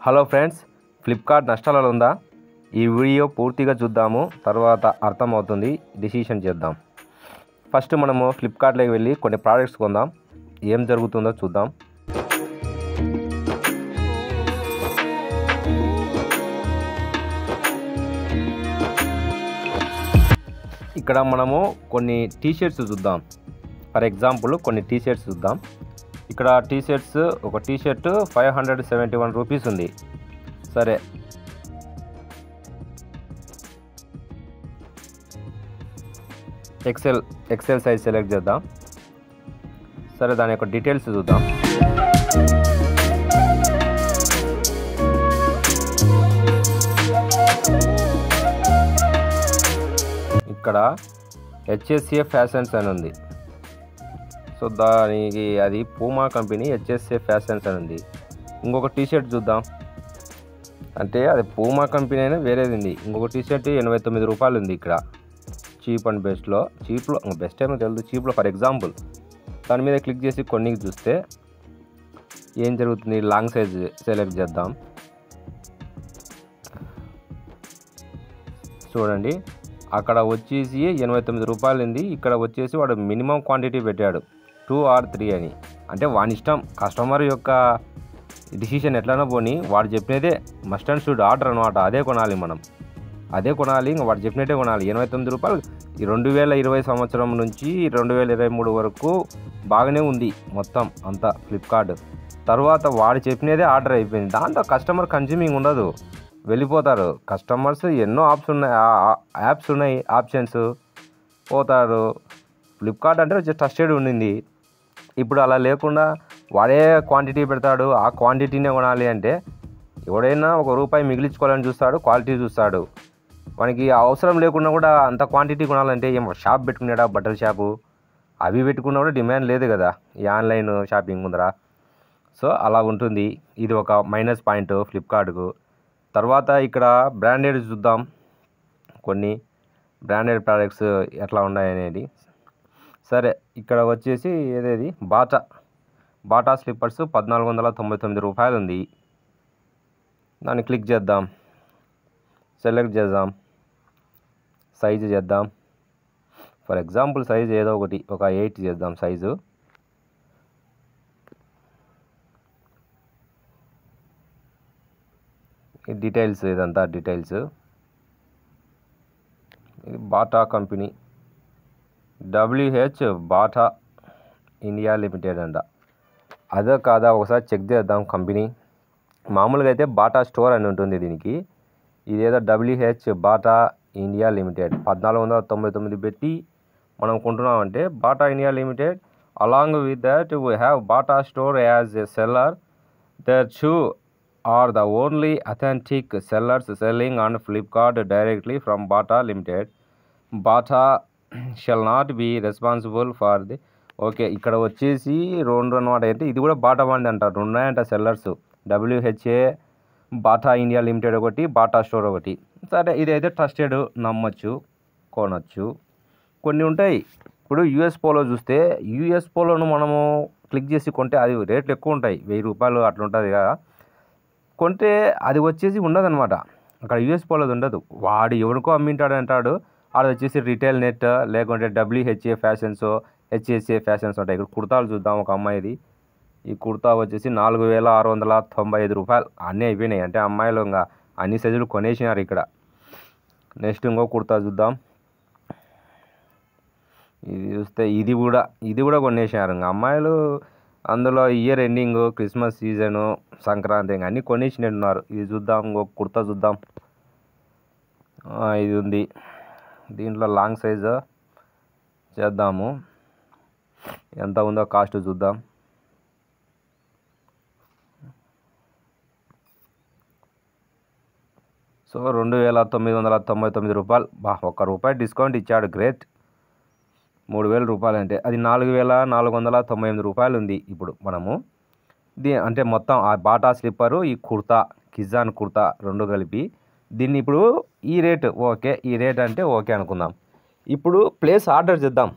Hello friends, Flipkart నష్టాలలో ఉందా? ఈ video పూర్తిగా చూద్దాము, తర్వాత అర్థమవుతుంది, డిసిషన్ చేద్దాం. ఫస్ట్ మనము ఫ్లిప్కార్ట్లోకి వెళ్ళి కొన్ని ప్రోడక్ట్స్ కొందాం, ఏం జరుగుతుందో చూద్దాం. ఇక్కడ మనము కొన్ని టీషర్ట్స్ చూద్దాం. ఫర్ ఎగ్జాంపుల్ కొన్ని టీషర్ట్స్ చూద్దాం. ఇక్కడ టీషర్ట్స్, ఒక టీషర్ట్ 571 రూపీస్ ఉంది. సరే, ఎక్సెల్ సైజ్ సెలెక్ట్ చేద్దాం. సరే, దాని యొక్క డీటెయిల్స్ చూద్దాం. ఇక్కడ హెచ్ఎస్ఏ ఫ్యాషన్స్ అని ఉంది. సో దానికి అది పూమా కంపెనీ హెచ్ఎస్ఏ ఫ్యాషన్స్ అని ఉంది. ఇంకొక టీషర్ట్ చూద్దాం. అంటే అది పూమా కంపెనీ అయినా వేరేది ఉంది. ఇంకొక టీషర్ట్ 89 రూపాయలు ఉంది. ఇక్కడ చీప్ అండ్ బెస్ట్లో, చీప్లో బెస్ట్ ఏమో తెలియదు, చీప్లో ఫర్ ఎగ్జాంపుల్ దాని మీద క్లిక్ చేసి కొన్ని చూస్తే ఏం జరుగుతుంది, లాంగ్ సైజ్ సెలెక్ట్ చేద్దాం. చూడండి, అక్కడ వచ్చేసి 89 రూపాయలు ఉంది. ఇక్కడ వచ్చేసి వాడు మినిమం క్వాంటిటీ పెట్టాడు 2 or 3 అని. అంటే వాని ఇష్టం, కస్టమర్ యొక్క డిసిషన్ ఎట్లనో పోని, వాడు చెప్పినదే మస్ట్ అండ్ షుడ్ ఆర్డర్ అనమాట. అదే కొనాలి, మనం అదే కొనాలి, ఇంకా వాడు చెప్పినట్టే కొనాలి. 89 రూపాయలు ఈ 2020 సంవత్సరం నుంచి 2023 వరకు బాగానే ఉంది మొత్తం అంతా ఫ్లిప్కార్ట్. తర్వాత వాడు చెప్పినదే ఆర్డర్ అయిపోయింది. దాంతో కస్టమర్ కన్జ్యూమింగ్ ఉండదు, వెళ్ళిపోతారు కస్టమర్స్. ఎన్నో యాప్స్ ఉన్నాయి, ఆప్షన్స్, పోతారు. ఫ్లిప్కార్ట్ అంటే జస్ట్ ట్రస్టెడ్ ఉండింది. ఇప్పుడు అలా లేకుండా వాడే క్వాంటిటీ పెడతాడు, ఆ క్వాంటిటీనే కొనాలి. అంటే ఎవడైనా ₹1 మిగిలించుకోవాలని చూస్తాడు, క్వాలిటీ చూస్తాడు. మనకి అవసరం లేకుండా కూడా అంత క్వాంటిటీ కొనాలంటే ఏమో షాప్ పెట్టుకున్నాడా, బట్టల షాపు, అవి పెట్టుకున్నా కూడా డిమాండ్ లేదు కదా ఈ ఆన్లైన్ షాపింగ్ ముందర. సో అలా ఉంటుంది. ఇది ఒక మైనస్ పాయింట్ ఫ్లిప్కార్ట్కు. తర్వాత ఇక్కడ బ్రాండెడ్ చూద్దాం. కొన్ని బ్రాండెడ్ ప్రోడక్ట్స్ ఎట్లా ఉన్నాయనేది. సరే, ఇక్కడ వచ్చేసి ఏదేది బాటా స్లిప్పర్స్ 1499 రూపాయలు ఉంది. దాన్ని క్లిక్ చేద్దాం, సెలెక్ట్ చేద్దాం, సైజు చేద్దాం. ఫర్ ఎగ్జాంపుల్ సైజు ఏదో ఒకటి, ఒక 8 చేద్దాం సైజు. డీటెయిల్స్, ఇదంతా డీటెయిల్స్. ఇది Bata company, WH Bata India limited అంట. అదే కాదా ఒకసారి చెక్ చేద్దాం కంపెనీ. మామూలుగా అయితే బాటా స్టోర్ అని ఉంటుంది దీనికి. ఇదేదో WH బాటా ఇండియా లిమిటెడ్ 1499 పెట్టి మనం కొంటున్నామంటే Bata India limited. Along with that we have Bata store as a seller. There two are the only authentic sellers selling on Flipkart directly from Bata Limited. Bata shall not be responsible for the ఇక్కడ వచ్చేసి 2 అన్నమాట. అయితే ఇది కూడా Bata వాడిది అంట. 2 ఉన్నాయంట sellers, WHA Bata India limited ఒకటి, బాటా స్టోర్ ఒకటి. సరే, ఇదైతే ట్రస్టెడ్, నమ్మచ్చు, కొనచ్చు. కొన్ని ఉంటాయి. ఇప్పుడు యూఎస్ పోలో చూస్తే, యూఎస్ పోలోను మనము క్లిక్ చేసి కొంటే అది రేట్లు ఎక్కువ ఉంటాయి, ₹1000 అట్లా ఉంటుంది కదా. కొంటే అది వచ్చేసి ఉండదన్నమాట. అక్కడ యూఎస్ పోలోది ఉండదు. వాడు ఎవరికో అమ్మింటాడు అంటాడు. అది వచ్చేసి రిటైల్ నెట్, లేకుంటే WHA ఫ్యాషన్స్, HSA ఫ్యాషన్స్ ఉంటాయి. ఇక్కడ కుర్తాలు చూద్దాం. ఒక అమ్మాయిది ఈ కుర్తా వచ్చేసి 4695 రూపాయలు. అన్నీ అయిపోయినాయి. అంటే అమ్మాయిలు ఇంకా అన్ని సైజులు కొనేసినారు ఇక్కడ. నెక్స్ట్ ఇంకో కుర్తా చూద్దాం. ఇది చూస్తే ఇది కూడా కొనేసినారు ఇంకా అమ్మాయిలు. అందులో year ending, Christmas season, Sankranti ఇంకా అన్నీ కొనేసినట్టున్నారు. ఇది చూద్దాం, ఇంకొక కుర్తా చూద్దాం. ఇది ఉంది. దీంట్లో లాంగ్ సైజు చేద్దాము. ఎంత ఉందో కాస్ట్ చూద్దాం. సో 2999 రూపాయలు. ₹1 డిస్కౌంట్ ఇచ్చాడు, గ్రేట్. 3000 రూపాయలు అంటే అది 4498 రూపాయలు ఉంది. ఇప్పుడు మనము అంటే మొత్తం ఆ బాటా స్లిప్పరు, ఈ కుర్తా, కిజాన్ కుర్తా 2 కలిపి దీన్ని ఇప్పుడు ఈ రేటు ఓకే, ఈ రేట్ అంటే ఓకే అనుకుందాం. ఇప్పుడు ప్లేస్ ఆర్డర్ చేద్దాం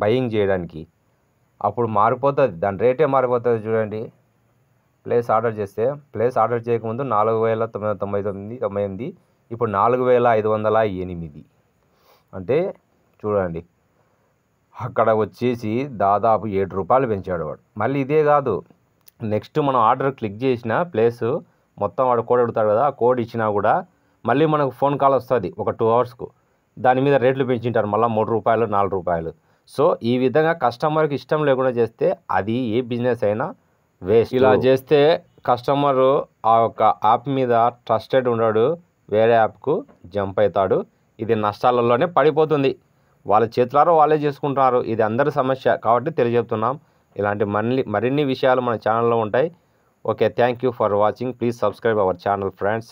బయింగ్ చేయడానికి. అప్పుడు మారిపోతుంది, దాని రేటే మారిపోతుంది. చూడండి, ప్లేస్ ఆర్డర్ చేస్తే ప్లేస్ ఆర్డర్ చేయకముందు 4,999 ఇప్పుడు 4,508. అంటే చూడండి, అక్కడ వచ్చేసి దాదాపు 7 రూపాయలు పెంచాడు వాడు. మళ్ళీ ఇదే కాదు, నెక్స్ట్ మనం ఆర్డర్ క్లిక్ చేసిన ప్లేస్ మొత్తం వాడు కోడ్ అడుగుతాడు కదా, ఆ కోడ్ ఇచ్చినా కూడా మళ్ళీ మనకు ఫోన్ కాల్ వస్తుంది ఒక 2 అవర్స్కు. దాని మీద రేట్లు పెంచింటారు మళ్ళీ 3 రూపాయలు 4 రూపాయలు. సో ఈ విధంగా కస్టమర్కి ఇష్టం లేకుండా చేస్తే అది ఏ బిజినెస్ అయినా వేస్ట్. ఇలా చేస్తే కస్టమరు ఆ యొక్క యాప్ మీద ట్రస్టెడ్ ఉండడు, వేరే యాప్కు జంప్ అవుతాడు. ఇది నష్టాలలోనే పడిపోతుంది. వాళ్ళ చేతులారో వాళ్ళే చేసుకుంటున్నారు. ఇది అందరి సమస్య కాబట్టి తెలియజేస్తున్నాం. ఇలాంటి మరిన్ని విషయాలు మన ఛానల్లో ఉంటాయి. Okay, thank you for watching. Please subscribe our channel friends.